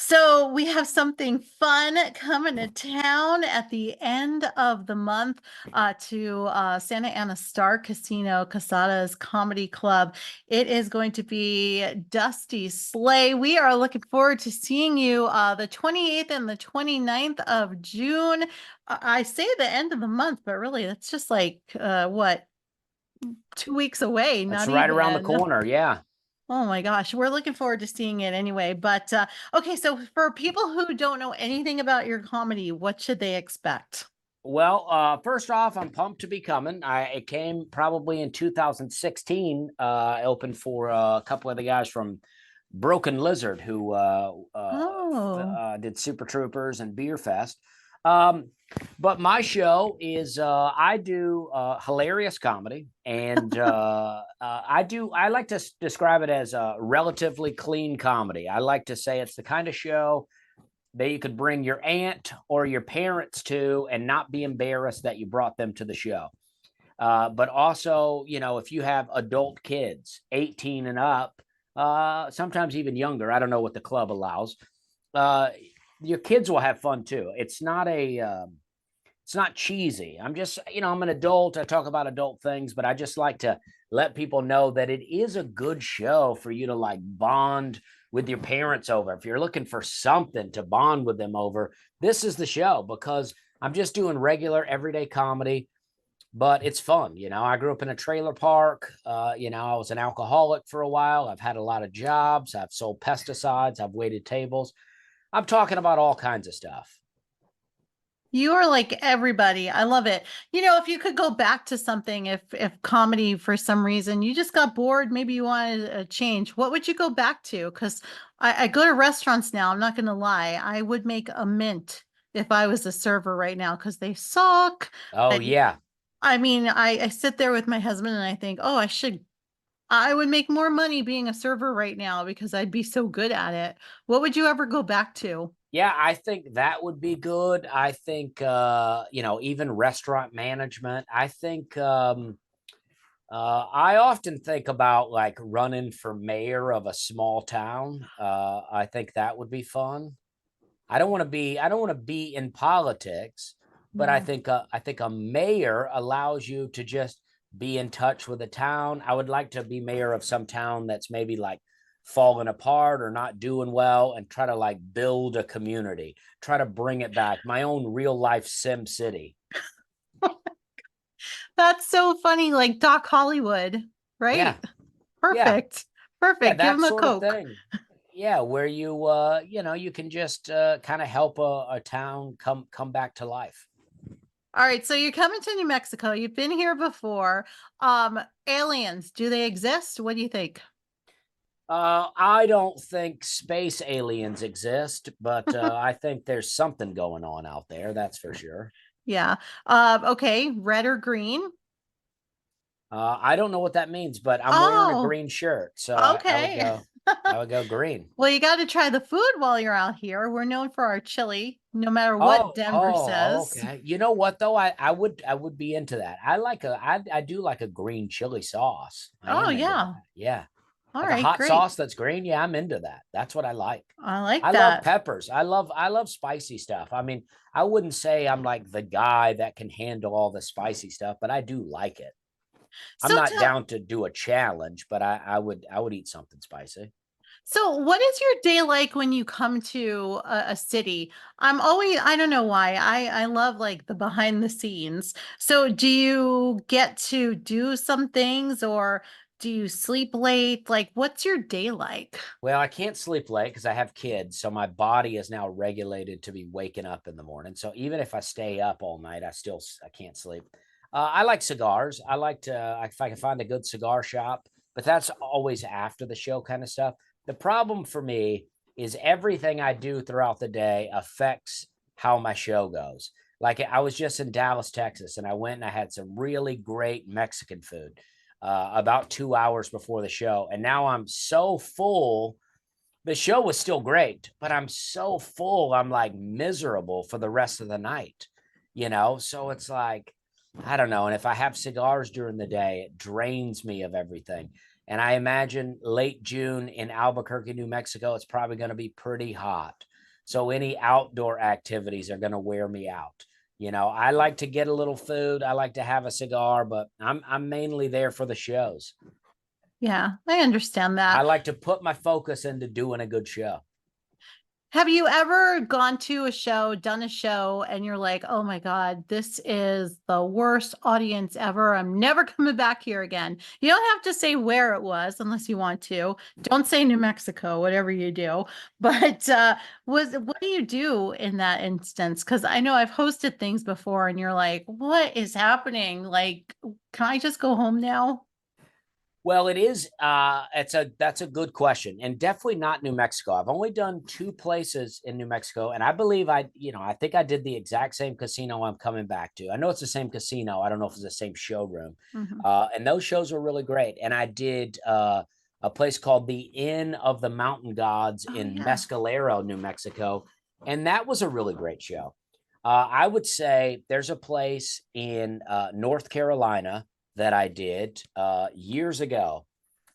So we have something fun coming to town at the end of the month to Santa Ana Star Casino, Quezada's Comedy Club. It is going to be Dusty Slay. We are looking forward to seeing you the 28th and the 29th of June. I say the end of the month, but really that's just like what, 2 weeks away, That's not right around the even. corner. Yeah. Oh my gosh, we're looking forward to seeing it anyway. But okay, so for people who don't know anything about your comedy, what should they expect? Well, first off, I'm pumped to be coming. It came probably in 2016. I opened for a couple of the guys from Broken Lizard who Oh, did Super Troopers and Beer Fest. Um, but my show is I do hilarious comedy, and I like to describe it as a relatively clean comedy. I like to say it's the kind of show that you could bring your aunt or your parents to and not be embarrassed that you brought them to the show. But also, if you have adult kids, 18 and up, sometimes even younger, I don't know what the club allows. Uh, your kids will have fun too. It's not cheesy. I'm an adult. I talk about adult things, but I just like to let people know that it is a good show for you to like bond with your parents over. If you're looking for something to bond with them over, this is the show because I'm just doing regular everyday comedy, but it's fun. I grew up in a trailer park. I was an alcoholic for a while. I've had a lot of jobs. I've sold pesticides. I've waited tables. I'm talking about all kinds of stuff. you are like everybody. I love it. If you could go back to something, if comedy for some reason you just got bored, maybe you wanted a change, what would you go back to? Because I go to restaurants now. I'm not going to lie. I would make a mint if I was a server right now because they suck. Oh, yeah. I mean, I sit there with my husband and I think, oh, I would make more money being a server right now because I'd be so good at it. What would you ever go back to? Yeah, I think that would be good. I think even restaurant management. I often think about like running for mayor of a small town. I think that would be fun. I don't want to be in politics, but I Yeah. think a mayor allows you to just be in touch with the town. I would like to be mayor of some town that's maybe like falling apart or not doing well and try to like build a community, try to bring it back. My own real life Sim City. That's so funny, like Doc Hollywood, Yeah. right? Yeah. Perfect. Yeah, Perfect. Give that him a sort of Coke. thing. Yeah, where you can just kind of help a town come back to life. All right, so you're coming to New Mexico. You've been here before. Aliens, do they exist? What do you think? I don't think space aliens exist, but I think there's something going on out there. That's for sure. Yeah. Okay, red or green? I don't know what that means, but I'm wearing a Oh, green shirt, so I would okay. go. I would go green. Well, you got to try the food while you're out here. We're known for our chili, no matter what Denver says. Okay. You know what though? I would be into that. I do like a green chili sauce. I Oh, am into yeah. that. Yeah. All Like a right, hot great. sauce that's green. Yeah, I'm into that. That's what I like. I like I love that. peppers. I love spicy stuff. I mean, I wouldn't say I'm like the guy that can handle all the spicy stuff, but I do like it. I'm So not tell down to do a challenge, but I would eat something spicy. so what is your day like when you come to a city? I don't know why. I love like the behind the scenes. So do you get to do some things or do you sleep late? Like what's your day like? Well, I can't sleep late because I have kids, so my body is now regulated to be waking up in the morning. So even if I stay up all night, I can't sleep. I like cigars. I like to if I can find a good cigar shop, but that's always after the show kind of stuff. The problem for me is everything I do throughout the day affects how my show goes. Like I was just in Dallas, Texas, and I went and I had some really great Mexican food about 2 hours before the show. And now I'm so full. The show was still great, but I'm so full. I'm like miserable for the rest of the night. So it's like, I don't know. And if I have cigars during the day, it drains me of everything. And I imagine late June in Albuquerque, New Mexico, it's probably going to be pretty hot. So any outdoor activities are going to wear me out. I like to get a little food. I like to have a cigar, but I'm mainly there for the shows. Yeah, I understand I that. like to put my focus into doing a good show. Have you ever gone to a show, done a show, and you're like, oh my God, this is the worst audience ever. I'm never coming back here again. You don't have to say where it was unless you want to. Don't say New Mexico, whatever you do. But what do you do in that instance? Because I know I've hosted things before and you're like, what is happening? Like, can I just go home now? Well, it is. That's a good question, and definitely not New Mexico. I've only done two places in New Mexico, and I believe I think I did the exact same casino I'm coming back to. I know it's the same casino. I don't know if it's the same showroom, Mhm. and those shows were really great. And I did a place called the Inn of the Mountain Gods Oh in yeah. Mescalero, New Mexico, and that was a really great show. I would say there's a place in North Carolina that I did years ago.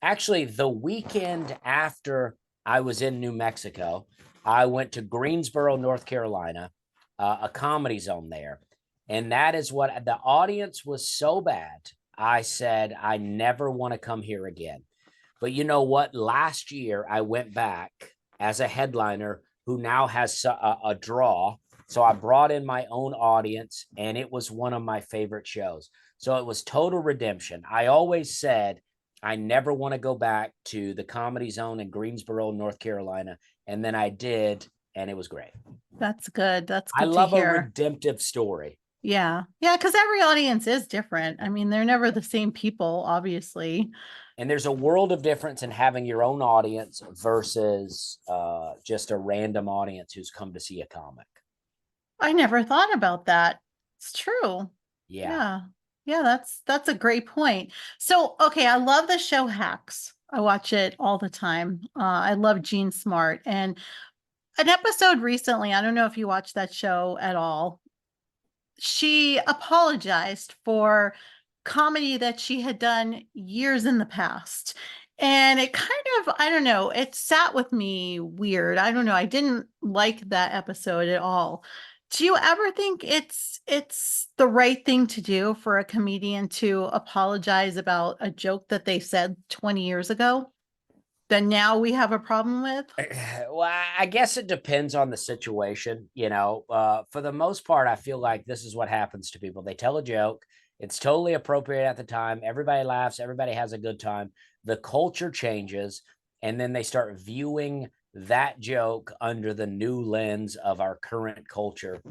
Actually, the weekend after I was in New Mexico, I went to Greensboro, North Carolina, a comedy zone there. And that is what the audience was so bad. I said, I never want to come here again. But you know what? Last year, I went back as a headliner who now has a draw. So I brought in my own audience, and it was one of my favorite shows. So it was total redemption. I always said I never want to go back to the Comedy Zone in Greensboro, North Carolina. And then I did, and it was great. That's good. That's I good to love a hear. redemptive story. Yeah. Yeah, because every audience is different. I mean, they're never the same people, obviously. And there's a world of difference in having your own audience versus just a random audience who's come to see a comic. I never thought about that. It's true. Yeah. Yeah. Yeah, that's a great point. So, okay, I love the show Hacks. I watch it all the time. I love Gene Smart and an episode recently, I don't know if you watched that show at all. She apologized for comedy that she had done years in the past. And it kind of, I don't know, it sat with me weird. I don't know. I didn't like that episode at all. Do you ever think it's the right thing to do for a comedian to apologize about a joke that they said 20 years ago that now we have a problem with? Well, I guess it depends on the situation. For the most part, I feel like this is what happens to people. They tell a joke, it's totally appropriate at the time. Everybody laughs, everybody has a good time. The culture changes, and then they start viewing that joke under the new lens of our current culture.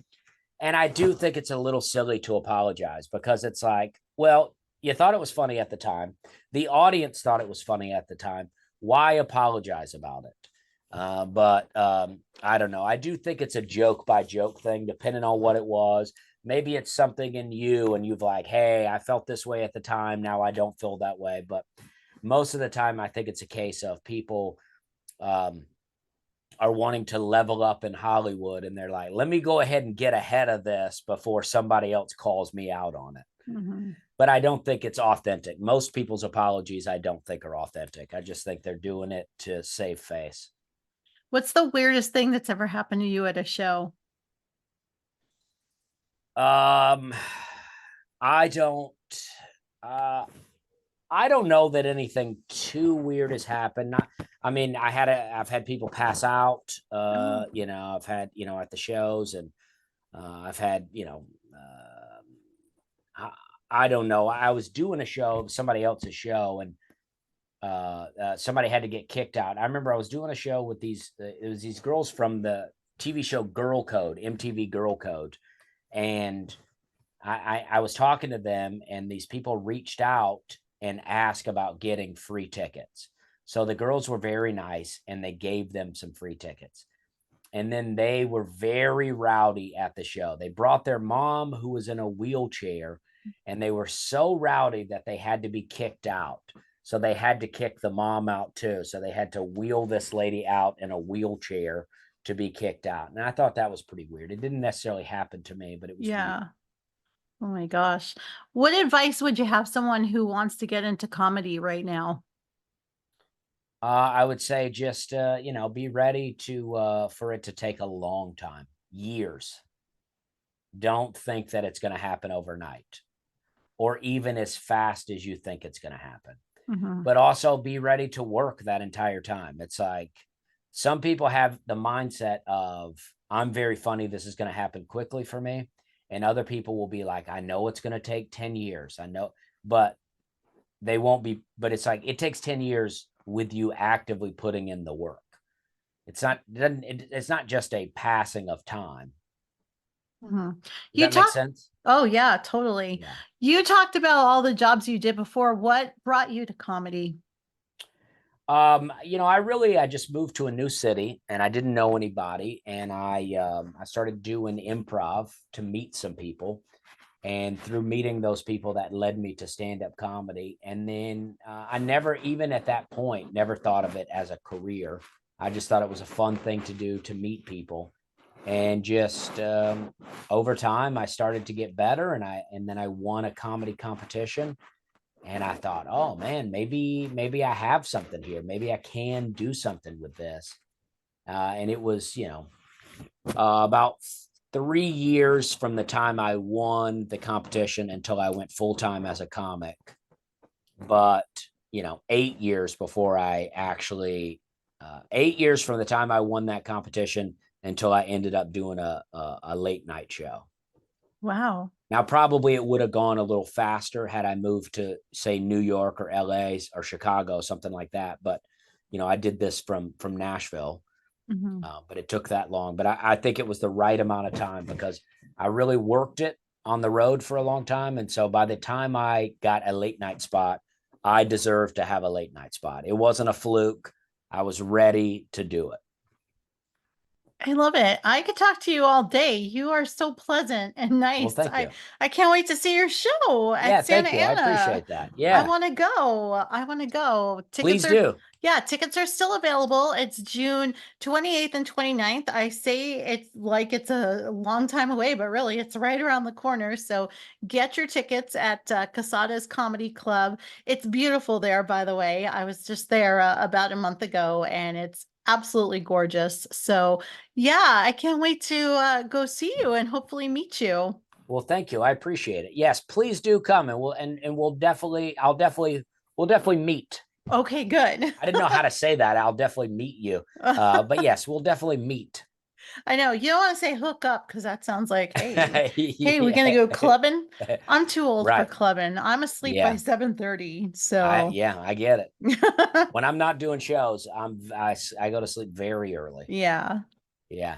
And I do think it's a little silly to apologize because it's like, well, you thought it was funny at the time. The audience thought it was funny at the time. Why apologize about it? But I don't know. I do think it's a joke by joke thing, depending on what it was. Maybe it's something in you, and you've like, hey, I felt this way at the time. Now I don't feel that way. But most of the time, I think it's a case of people um, are wanting to level up in Hollywood, and they're like, let me go ahead and get ahead of this before somebody else calls me out on it. Mhm. But I don't think it's authentic. Most people's apologies, I don't think are authentic. I just think they're doing it to save face. What's the weirdest thing that's ever happened to you at a show? Um, I don't. Uh, I don't know that anything too weird has happened. I mean, I've had people pass out. Oh, I've had at the shows, and I've had I, I don't know. I was doing a show, somebody else's show, and somebody had to get kicked out. I remember I was doing a show with these. It was these girls from the TV show Girl Code, MTV Girl Code, and I was talking to them, and these people reached out and asked about getting free tickets. So the girls were very nice, and they gave them some free tickets. And then they were very rowdy at the show. They brought their mom, who was in a wheelchair, and they were so rowdy that they had to be kicked out. So they had to kick the mom out too. So they had to wheel this lady out in a wheelchair to be kicked out. And I thought that was pretty weird. It didn't necessarily happen to me, but it was weird. yeah. Oh my gosh. What advice would you have someone who wants to get into comedy right now? I would say just be ready to for it to take a long time, years. Don't think that it's going to happen overnight or even as fast as you think it's going to happen. Mhm. But also be ready to work that entire time. It's like some people have the mindset of, I'm very funny. This is going to happen quickly for me. And other people will be like, I know it's going to take 10 years. I know, but they won't be. But it's like, it takes 10 years with you actively putting in the work. It's not just a passing of time. Mhm. Does You that make talked sense? Oh yeah, totally. Yeah. You talked about all the jobs you did before. What brought you to comedy? I just moved to a new city and I didn't know anybody, and I started doing improv to meet some people, and through meeting those people, that led me to stand up comedy. And then I never, even at that point, never thought of it as a career. I just thought it was a fun thing to do to meet people, and just over time, I started to get better, and then I won a comedy competition, and I thought, oh man, maybe I have something here. Maybe I can do something with this. And it was, about 3 years from the time I won the competition until I went full time as a comic. But 8 years before I actually, 8 years from the time I won that competition until I ended up doing a late night show. Wow. Now, probably it would have gone a little faster had I moved to, say, New York or LA or Chicago, something like that. But I did this from Nashville, Mhm. but it took that long. But I think it was the right amount of time because I really worked it on the road for a long time, and so by the time I got a late night spot, I deserved to have a late night spot. It wasn't a fluke. I was ready to do it. I love it. I could talk to you all day. You are so pleasant and Well, nice. thank you. I can't wait to see your show at Yeah, Santa thank you. I Ana. appreciate that. I Yeah, want to go. I want to go. please do. Yeah, tickets are still available. It's June 28th and 29th. I say it's like it's a long time away, but really it's right around the corner. So get your tickets at Quesada's Comedy Club. It's beautiful there, by the way. I was just there about a month ago and it's absolutely gorgeous. So yeah, I can't wait to go see you and hopefully meet you. Well, thank you. I appreciate it. Yes, please do come, and we'll definitely, we'll definitely meet. Okay, good. I didn't know how to say that. I'll definitely meet you. But yes, we'll definitely meet. I know you don't want to say hook up because that sounds like, hey, we're gonna Yeah. go clubbing. I'm too old for Right. clubbing. I'm asleep by Yeah. 7:30. So I get it. When I'm not doing shows, I go to sleep very early. yeah. Yeah.